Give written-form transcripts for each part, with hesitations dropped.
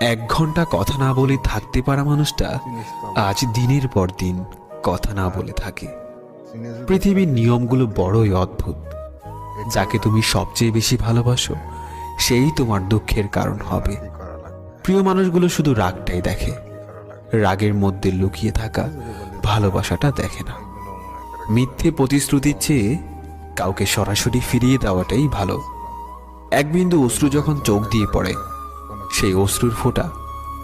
1 ঘন্টা কথা না বলে থাকতে পারা মানুষটা আজ দিনের পর দিন কথা না বলে থাকে। পৃথিবীর নিয়মগুলো বড়ই অদ্ভুত। যাকে তুমি সবচেয়ে বেশি ভালোবাসো সেই তোমার দুঃখের কারণ হবে। প্রিয় মানুষগুলো শুধু রাগটাই দেখে, রাগের মধ্যে লুকিয়ে থাকা ভালোবাসাটা দেখে না। মিথ্যে প্রতিশ্রুতির চেয়ে কাউকে সরাসরি ফিরিয়ে দেওয়াটাই ভালো। এক বিন্দু অশ্রু যখন চোখ দিয়ে পড়ে, সেই অশ্রুর ফোঁটা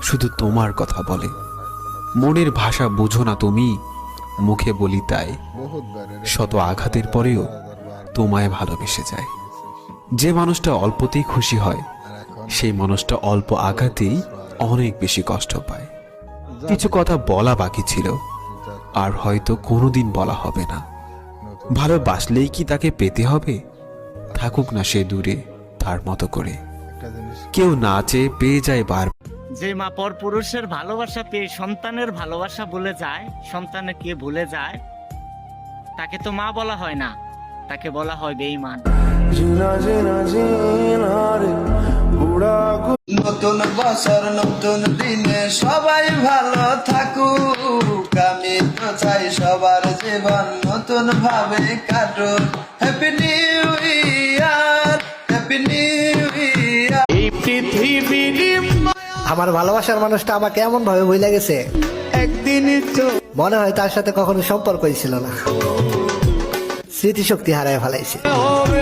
শুধু তোমার কথা বলে। মনের ভাষা বোঝো না তুমি, মুখে বলি তাই। শত আঘাতের পরেও তোমায় ভালোবেসে যায়। যে মানুষটা অল্পতেই খুশি হয়, সেই মানুষটা অল্প আঘাতেই অনেক বেশি কষ্ট পায়। কিছু কথা বলা বাকি ছিল, আর হয়তো কোনোদিন বলা হবে না। ভালোবাসলেই কি তাকে পেতে হবে? থাকুক না সে দূরে তার মতো করে। কেউ না চেয়ে পেয়ে যায় বার। যে মা পর পুরুষের ভালোবাসা পেয়ে সন্তানের ভালোবাসা ভুলে যায়, সন্তানের কে ভুলে যায়, তাকে তো মা বলা হয় না, তাকে বলা হয় বেঈমান। নতুন বছর নতুন দিনে সবাই ভালো থাকুক, আমি তো চাই সবার জীবন নতুন ভাবে কাটুক। Happy new year, happy new year. এই পৃথিবীর আমার ভালোবাসার মানুষটা আমাকে এমন ভাবে ভুলে গেছে, একদিন মনে হয় তার সাথে কখনো সম্পর্কই ছিল না। স্মৃতিশক্তি হারায় ফেলাইছে। হবে